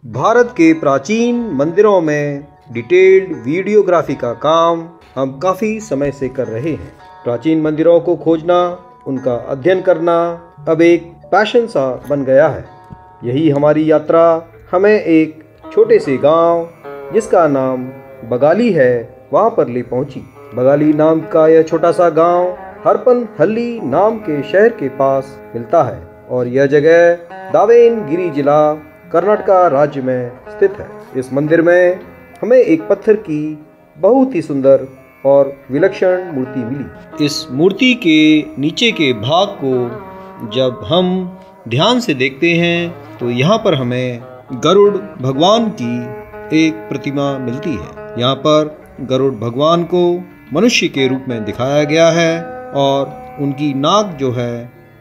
भारत के प्राचीन मंदिरों में डिटेल्ड वीडियोग्राफी का काम हम काफ़ी समय से कर रहे हैं। प्राचीन मंदिरों को खोजना, उनका अध्ययन करना अब एक पैशन सा बन गया है। यही हमारी यात्रा हमें एक छोटे से गांव जिसका नाम बगाली है वहां पर ले पहुंची। बगाली नाम का यह छोटा सा गांव हरपनहल्ली नाम के शहर के पास मिलता है और यह जगह दावणगिरी जिला कर्नाटक राज्य में स्थित है। इस मंदिर में हमें एक पत्थर की बहुत ही सुंदर और विलक्षण मूर्ति मिली। इस मूर्ति के नीचे के भाग को जब हम ध्यान से देखते हैं तो यहाँ पर हमें गरुड़ भगवान की एक प्रतिमा मिलती है। यहाँ पर गरुड़ भगवान को मनुष्य के रूप में दिखाया गया है और उनकी नाक जो है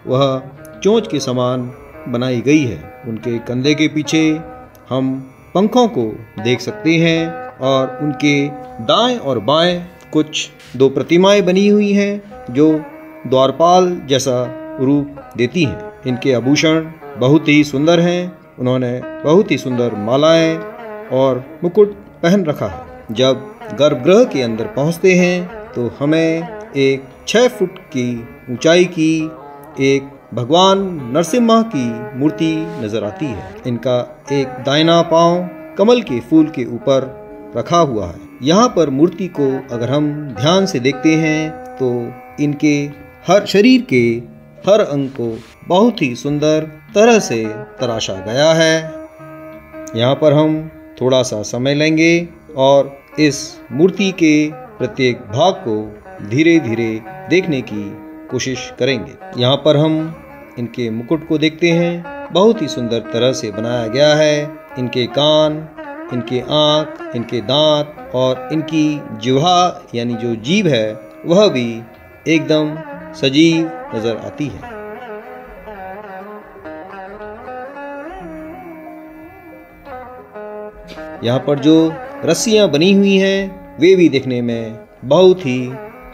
वह चोंच के समान बनाई गई है। उनके कंधे के पीछे हम पंखों को देख सकते हैं और उनके दाएं और बाएं कुछ दो प्रतिमाएं बनी हुई हैं जो द्वारपाल जैसा रूप देती हैं। इनके आभूषण बहुत ही सुंदर हैं। उन्होंने बहुत ही सुंदर मालाएं और मुकुट पहन रखा है। जब गर्भगृह के अंदर पहुंचते हैं तो हमें एक 6 फुट की ऊंचाई की एक भगवान नरसिम्हा की मूर्ति नजर आती है। इनका एक दाहिना पांव कमल के फूल के ऊपर रखा हुआ है। यहाँ पर मूर्ति को अगर हम ध्यान से देखते हैं तो इनके हर शरीर के हर अंग को बहुत ही सुंदर तरह से तराशा गया है। यहाँ पर हम थोड़ा सा समय लेंगे और इस मूर्ति के प्रत्येक भाग को धीरे धीरे देखने की कोशिश करेंगे। यहाँ पर हम इनके मुकुट को देखते हैं। बहुत ही सुंदर तरह से बनाया गया है। इनके कान, इनके आँख, इनके दांत और इनकी जिह्वा यानी जो जीभ है वह भी एकदम सजीव नजर आती है। यहाँ पर जो रस्सियाँ बनी हुई हैं वे भी देखने में बहुत ही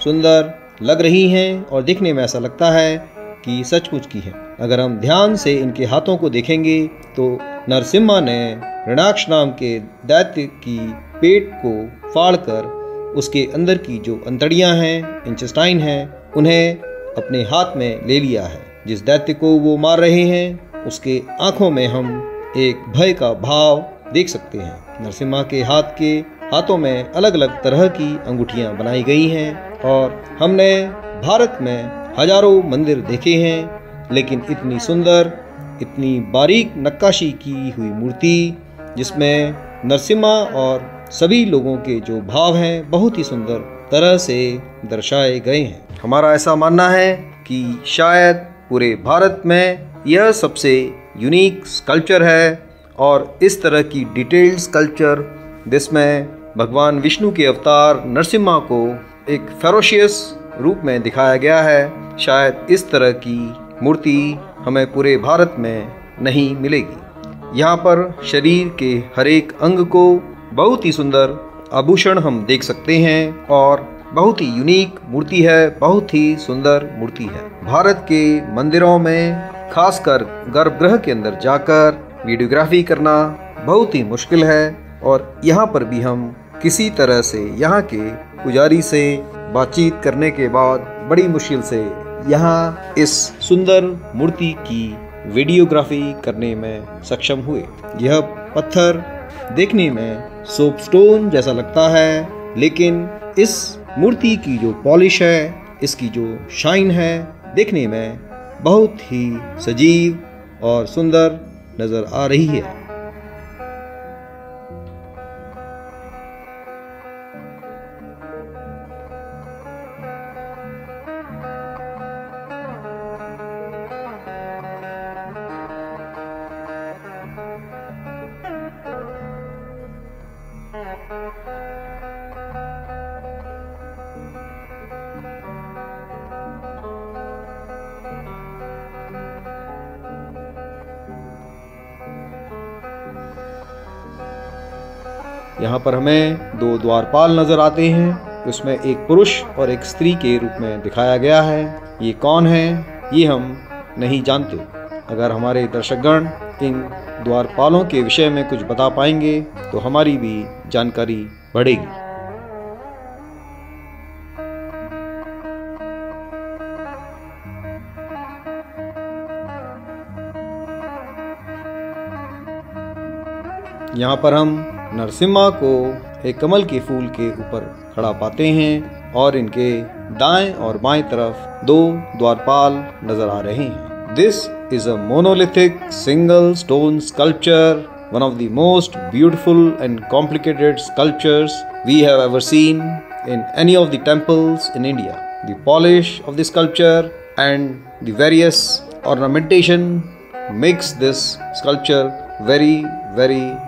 सुंदर लग रही हैं और देखने में ऐसा लगता है कि सचमुच की है। अगर हम ध्यान से इनके हाथों को देखेंगे तो नरसिम्हा ने ऋणाक्ष नाम के दैत्य की पेट को फाड़कर उसके अंदर की जो अंतड़ियां हैं, इंटेस्टाइन हैं, उन्हें अपने हाथ में ले लिया है। जिस दैत्य को वो मार रहे हैं उसके आंखों में हम एक भय का भाव देख सकते हैं। नरसिम्हा के हाथों में अलग अलग तरह की अंगूठियां बनाई गई हैं और हमने भारत में हजारों मंदिर देखे हैं लेकिन इतनी सुंदर, इतनी बारीक नक्काशी की हुई मूर्ति जिसमें नरसिम्हा और सभी लोगों के जो भाव हैं बहुत ही सुंदर तरह से दर्शाए गए हैं। हमारा ऐसा मानना है कि शायद पूरे भारत में यह सबसे यूनिक स्कल्पचर है और इस तरह की डिटेल्ड स्कल्पचर जिसमें भगवान विष्णु के अवतार नरसिम्हा को एक फेरोशियस रूप में दिखाया गया है, शायद इस तरह की मूर्ति हमें पूरे भारत में नहीं मिलेगी। यहाँ पर शरीर के हर एक अंग को बहुत ही सुंदर आभूषण हम देख सकते हैं और बहुत ही यूनिक मूर्ति है, बहुत ही सुंदर मूर्ति है। भारत के मंदिरों में खासकर गर्भगृह के अंदर जाकर वीडियोग्राफी करना बहुत ही मुश्किल है और यहाँ पर भी हम किसी तरह से यहाँ के पुजारी से बातचीत करने के बाद बड़ी मुश्किल से यहाँ इस सुंदर मूर्ति की वीडियोग्राफी करने में सक्षम हुए। यह पत्थर देखने में सोपस्टोन जैसा लगता है लेकिन इस मूर्ति की जो पॉलिश है, इसकी जो शाइन है, देखने में बहुत ही सजीव और सुंदर नजर आ रही है। यहाँ पर हमें 2 द्वारपाल नजर आते हैं। उसमें एक पुरुष और एक स्त्री के रूप में दिखाया गया है। ये कौन है ये हम नहीं जानते। अगर हमारे दर्शकगण इन द्वारपालों के विषय में कुछ बता पाएंगे तो हमारी भी जानकारी बढ़ेगी। यहाँ पर हम नरसिम्हा को एक कमल के फूल के ऊपर खड़ा पाते हैं और इनके दाएं और बाएं तरफ दो द्वारपाल नजर आ रहे हैं। This is a monolithic single stone sculpture, one of the most beautiful and complicated sculptures we have ever seen in any of the temples in India. The polish of the sculpture and the various ornamentation makes this sculpture very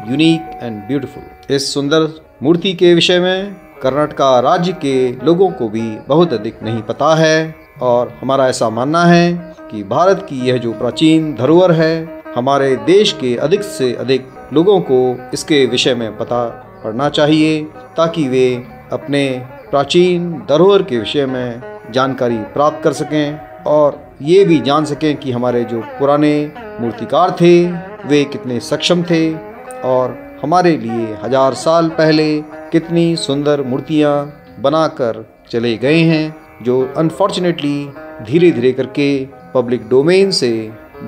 unique and beautiful. इस सुंदर मूर्ति के विषय में कर्नाटक राज्य के लोगों को भी बहुत अधिक नहीं पता है और हमारा ऐसा मानना है कि भारत की यह जो प्राचीन धरोहर है, हमारे देश के अधिक से अधिक लोगों को इसके विषय में पता पड़ना चाहिए ताकि वे अपने प्राचीन धरोहर के विषय में जानकारी प्राप्त कर सकें और ये भी जान सकें कि हमारे जो पुराने मूर्तिकार थे वे कितने सक्षम थे और हमारे लिए 1000 साल पहले कितनी सुंदर मूर्तियाँ बनाकर चले गए हैं जो अनफॉर्चुनेटली धीरे धीरे करके पब्लिक डोमेन से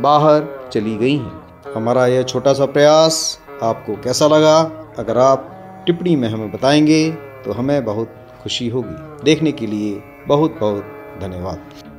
बाहर चली गई हैं। हमारा यह छोटा सा प्रयास आपको कैसा लगा? अगर आप टिप्पणी में हमें बताएंगे तो हमें बहुत खुशी होगी। देखने के लिए बहुत बहुत धन्यवाद।